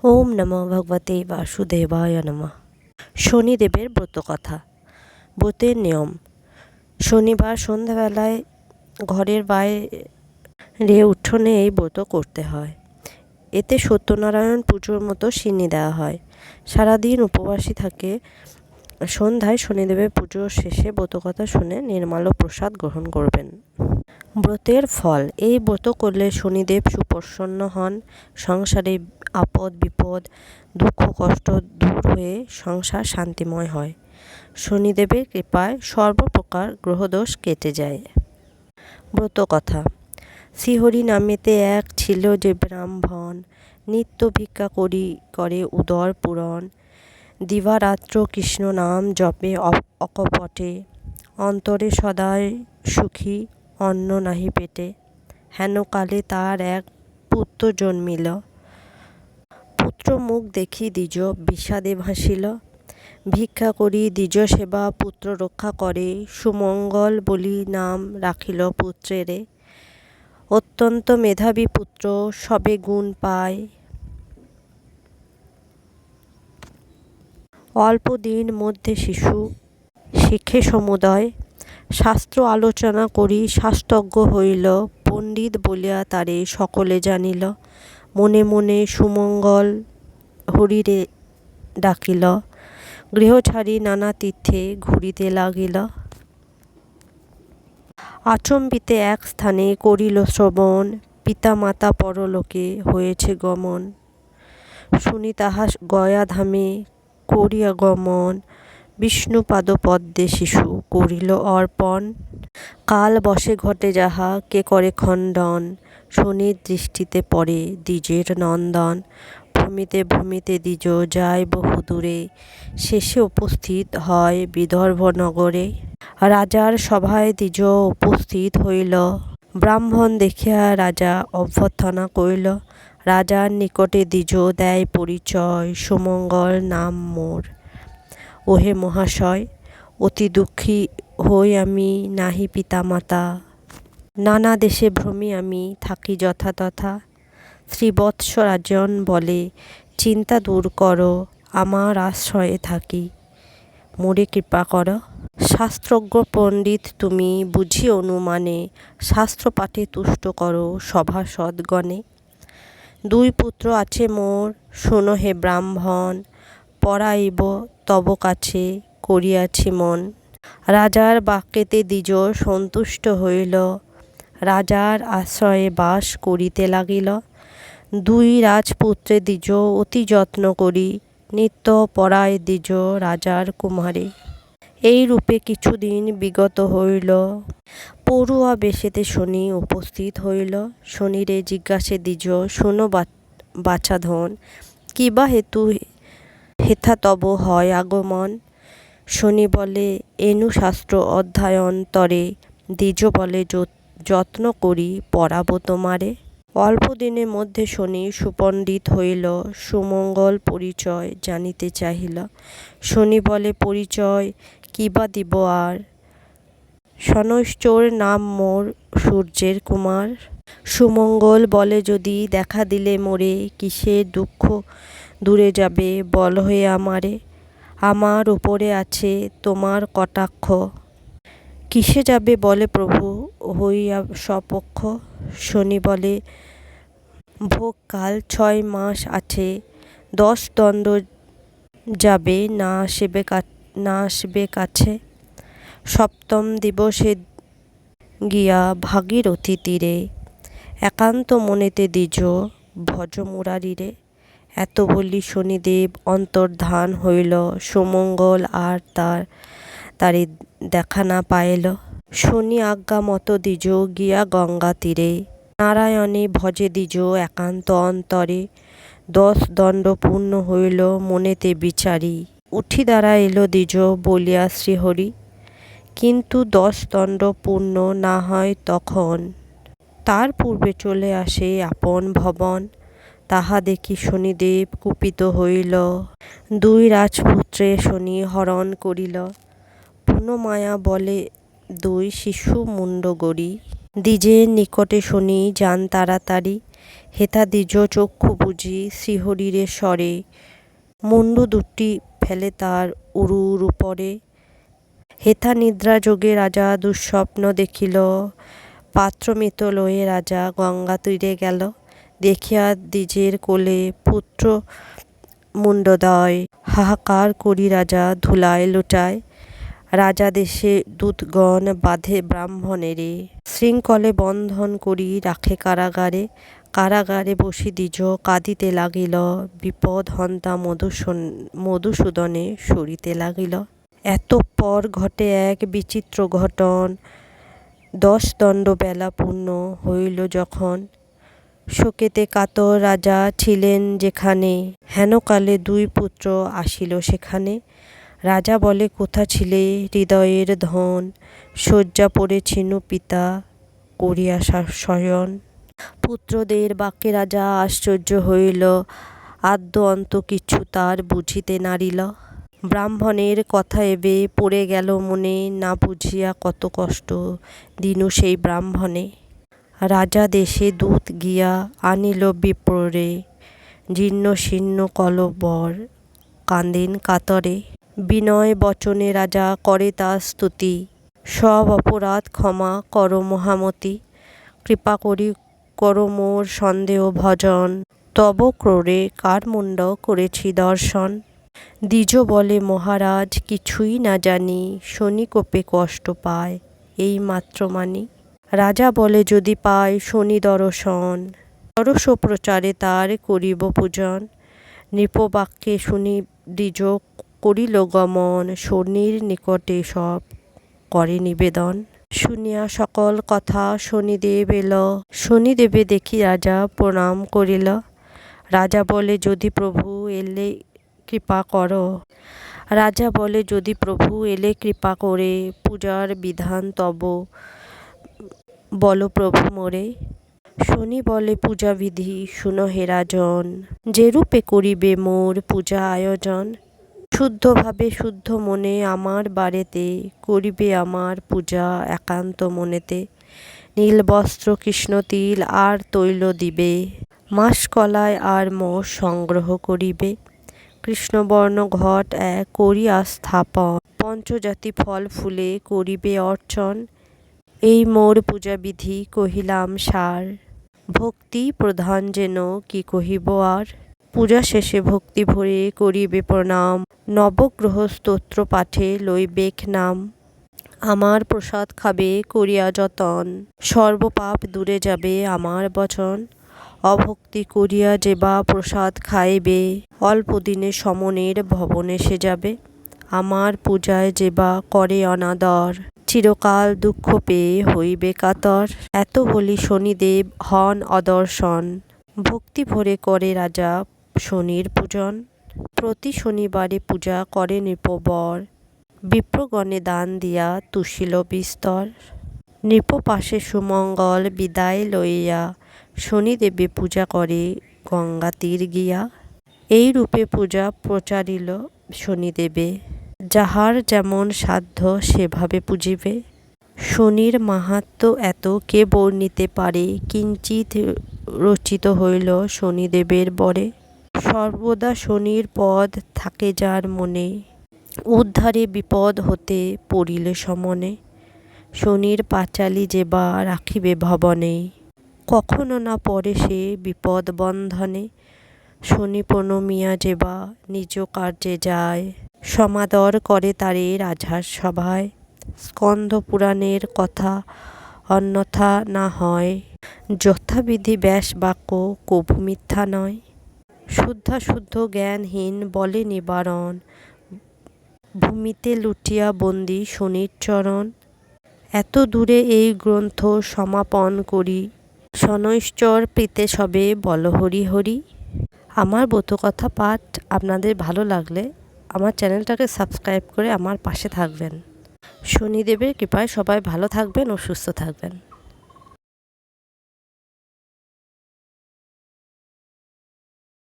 ওম নমঃ ভগবতে বাসুদেবায় নমঃ। শনিদেবের ব্রতকথা। ব্রতের নিয়ম: শনিবার সন্ধ্যাবেলায় ঘরের বাইরে উঠোনে এই ব্রত করতে হয়। এতে সত্যনারায়ণ পুজোর মতো সিন্নি দেওয়া হয়। সারাদিন উপবাসী থাকে। সন্ধ্যায় শনিদেবের পুজোর শেষে ব্রতকথা শুনে নির্মাল্য প্রসাদ গ্রহণ করবেন। ব্রতের ফল: এই ব্রত করলে শনিদেব সুপ্রসন্ন হন। সংসারে আপদ বিপদ দুঃখ কষ্ট দূর হয়ে সংসার শান্তিময় হয়। শনিদেবের কৃপায় সর্বপ্রকার গ্রহদোষ কেটে যায়। ব্রতকথা: শ্রীহরি নামেতে এক ছিল যে ব্রাহ্মণ, নিত্য ভিক্ষা করে উদর পূরণ। দিবারাত্র কৃষ্ণ নাম জপে অকপটে, অন্তরে সদাই সুখী অন্ন নাহি পেটে। হেনকালে তার এক পুত্র জন্মিল, পুত্র মুখ দেখি দ্বিজ বিষাদে ভাসিল। ভিক্ষা করি দ্বিজ সেবা পুত্র রক্ষা করে, সুমঙ্গল বলি নাম রাখিল পুত্রেরে। অত্যন্ত মেধাবী পুত্র সবে গুণ পায়, অল্প দিন মধ্যে শিশু শিখে সমুদয়। শাস্ত্র আলোচনা করি শাস্ত্রজ্ঞ হইল, পণ্ডিত বলিয়া তারে সকলে জানিল। মনে মনে সুমঙ্গল হরিরে ডাকিল, গৃহ ছাড়ি নানা তীর্থে ঘুরিতে লাগিল। আচম্বিতে এক স্থানে করিল শ্রবণ, পিতা মাতা পরলোকে হয়েছে গমন। শুনি তাহা গয়া ধামে করিয়া গমন, বিষ্ণুপাদ পদ্মে শিশু করিল অর্পণ। কাল বশে ঘটে যাহা কে করে খণ্ডন, শনির দৃষ্টিতে পড়ে দ্বিজের নন্দন। ভ্রমিতে ভ্রমিতে দ্বিজ যায় বহু দূরে, শেষে উপস্থিত হয় বিদর্ভ নগরে। রাজার সভায় দ্বিজ উপস্থিত হইল, ব্রাহ্মণ দেখিয়া রাজা অভ্যর্থনা করিল। রাজার নিকটে দ্বিজ দেয় পরিচয়, সুমঙ্গল নাম মোর। ওহে মহাশয়, অতি দুঃখী হই আমি, নাহি পিতা মাতা। নানা দেশে ভ্রমি আমি, থাকি যথা তথা। শ্রীবৎস রাজন বলে, চিন্তা দূর কর, আমার আশ্রয়ে থাকি, মোরে কৃপা কর। শাস্ত্রজ্ঞ পণ্ডিত তুমি, বুঝি অনুমানে, শাস্ত্র পাঠে তুষ্ট কর সভাসদগণে। দুই পুত্র আছে মোর, শোনো হে ব্রাহ্মণ, পড়াইব তব কাছে করিয়াছি মন। রাজার বাক্যেতে দ্বিজ সন্তুষ্ট হইল, রাজার আশ্রয়ে বাস করিতে লাগিল। দুই রাজপুত্রে দ্বিজ অতি যত্ন করি, নিত্য পড়ায় দ্বিজ রাজার কুমারে। এই রূপে কিছুদিন বিগত হইল, পড়ুয়া বেশেতে শনি উপস্থিত হইল। শনিরে জিজ্ঞাসে দ্বিজ, শোনো বাছাধন, কি বা হেতু হেথা তব হয় আগমন। শনি বলে, এনু শাস্ত্র অধ্যয়ন তরে। দ্বিজ বলে, যত্ন করি পড়াব তোমারে। অল্প দিনের মধ্যে শনি সুপণ্ডিত হইল, সুমঙ্গল পরিচয় জানিতে চাহিল। শনি বলে, পরিচয় কি বা দিব আর, শনৈশ্চর নাম মোর সূর্যের কুমার। সুমঙ্গল বলে, যদি দেখা দিলে মোরে, কিসের দুঃখ দূরে যাবে বল হয়ে আমারে। আমার উপরে আছে তোমার কটাক্ষ, কিসে যাবে বলে প্রভু হইয়া স্বপক্ষ। শনি বলে, ভোগকাল 6 মাস আছে, 10 দণ্ড যাবে না আসবে কাছে। সপ্তম দিবসে গিয়া ভাগীরথী তীরে, একান্ত মনেতে দ্বিজ ভজ মুরারিরে। এত বলি শনিদেব অন্তর্ধান হইল, সুমঙ্গল আর তারে দেখা না পাইল। শনি আজ্ঞা মত দ্বিজ গিয়া গঙ্গা তীরে, নারায়ণে ভজে দ্বিজ একান্ত অন্তরে। 10 দণ্ড পূর্ণ হইল মনেতে বিচারি, উঠি দাঁড়াইল দ্বিজ বলিয়া শ্রীহরি। কিন্তু 10 দণ্ড পূর্ণ না হয় তখন, তার পূর্বে চলে আসে আপন ভবন। তাহা দেখি শনিদেব কুপিত হইল, দুই রাজপুত্রে শনি হরণ করিল। পুনঃমায়া বলে, দুই শিশু মুণ্ড গড়ি, দ্বিজের নিকটে শনি যান তাড়াতাড়ি। হেথা দ্বিজ চক্ষু বুঝি শ্রীহরিরে স্বরে, মুন্ডু দুটি ফেলে তার উরুর উপরে। হেথা নিদ্রা যোগে রাজা দুঃস্বপ্ন দেখিল, পাত্রমিত লয়ে রাজা গঙ্গা তীরে গেল। দেখিয়া দ্বিজের কোলে পুত্র মুণ্ডদয়, হাহাকার করি রাজা ধুলায় লোটায়। রাজা দেশে দূতগণ বাঁধে ব্রাহ্মণেরে, শৃঙ্খলে বন্ধন করি রাখে কারাগারে। কারাগারে বসি দ্বিজ কাঁদিতে লাগিল, বিপদ হন্তা মধুসূদনে সরিতে লাগিল। এতঃপর ঘটে এক বিচিত্র ঘটন, 10 দণ্ড বেলা পূর্ণ হইল যখন। শোকেতে কাতর রাজা ছিলেন যেখানে, হেনকালে 2 পুত্র আসিল সেখানে। রাজা বলে কোথা ছিলে হৃদয়ের ধন, শয্যা পড়েছিনু পিতা করিয়া শয়ন। পুত্রদের বাক্যে রাজা আশ্চর্য হইল, আদ্য অন্ত কিছু তার বুঝিতে নারিল। ব্রাহ্মণের কথা এবে পড়ে গেল মনে, না বুঝিয়া কত কষ্ট দিনু সেই ব্রাহ্মণে। রাজা দেশে দূত গিয়া আনিল বিপ্ররে, জীর্ণ শীর্ণ কলবর কাঁদেন কাতরে। বিনয় বচনে রাজা করে তার স্তুতি, সব অপরাধ ক্ষমা কর মহামতি। কৃপা করি কর মোর সন্দেহ ভজন, তব ক্রোড়ে কার মুণ্ড করেছি দর্শন। দ্বিজ বলে মহারাজ কিছুই না জানি, শনি কোপে কষ্ট পায় এই মাত্র মানি। রাজা বলে যদি পায় শনি দর্শন, ষোড়শ প্রচারে তার করিব পূজন। নৃপবাক্যে শুনি দ্বিজ করিল গমন, শনির নিকটে সব করে নিবেদন। শুনিয়া সকল কথা শনিদেব এল, শনিদেবে দেখি রাজা প্রণাম করিল। রাজা বলে যদি প্রভু এলে কৃপা কর, রাজা বলে যদি প্রভু এলে কৃপা করে, পূজার বিধান তব বল প্রভু মোরে। শনি বলে পূজা বিধি শুনো হে রাজন, যেরূপে করিবে মোর পূজা আয়োজন। শুদ্ধভাবে শুদ্ধ মনে আমার বাড়িতে, করিবে আমার পূজা একান্ত মনেতে। নীল বস্ত্র কৃষ্ণ তিল আর তৈল দিবে, মাসকলায় আর মোষ সংগ্রহ করিবে। কৃষ্ণবর্ণ ঘট এক করিয়া স্থাপন, পঞ্চজাতি ফল ফুলে করিবে অর্চন। এই মোর পূজা বিধি কহিলাম সার, ভক্তি প্রধান যেন কি কহিব আর। পূজা শেষে ভক্তি ভরে করিবে প্রণাম, নবগ্রহ স্তোত্র পাঠে লইবেক নাম। আমার প্রসাদ খাবে করিয়া যতন, সর্বপাপ দূরে যাবে আমার বচন। অভক্তি করিয়া যেবা প্রসাদ খাইবে, অল্প দিনে সমনের ভবনে সে যাবে। আমার পূজায় যেবা করে অনাদর, চিরকাল দুঃখ পেয়ে হইবে কাতর। এত বলি শনিদেব হন অদর্শন, ভক্তি ভরে করে রাজা শনির পূজন। প্রতি শনিবারে পূজা করে নৃপবর, বিপ্রগণে দান দিয়া তুষিল বিস্তর। নৃপ পাশে সুমঙ্গল বিদায় লইয়া, শনিদেবে পূজা করে গঙ্গা তীর গিয়া। এই রূপে পূজা প্রচারিল শনিদেবে, যাহার যেমন সাধ্য সেভাবে পূজিবে। শনির মাহাত্ম্য এত কে বর্ণিতে পারে, কিঞ্চিৎ রচিত হইল শনিদেবের বরে। সর্বদা শনির পদ থাকে যার মনে, উদ্ধারে বিপদ হতে পড়িলে সমনে। শনির পাঁচালী যেবা রাখিবে ভবনে, কখনো না পড়ে সে বিপদ বন্ধনে। শনি প্রণমিয়া যেবা নিজ কার্যে যায়, সমাদর করে তারে রাজার সভায়। স্কন্দ পুরাণের কথা অন্যথা না হয়, যথাবিধি ব্যাস বাক্য কভু মিথ্যা নয়। শুদ্ধাশুদ্ধ জ্ঞানহীন বলে নিবারণ, ভূমিতে লুটিয়া বন্দী শনির চরণ। এত দূরে এই গ্রন্থ সমাপন করি, শনৈশ্চর প্রীতে সবে বল হরি হরি। আমার ব্রতকথা পাঠ আপনাদের ভালো লাগলে আমার চ্যানেলটাকে সাবস্ক্রাইব করে আমার পাশে থাকবেন। শনিদেবের কৃপায় সবাই ভালো থাকবেন ও সুস্থ থাকবেন।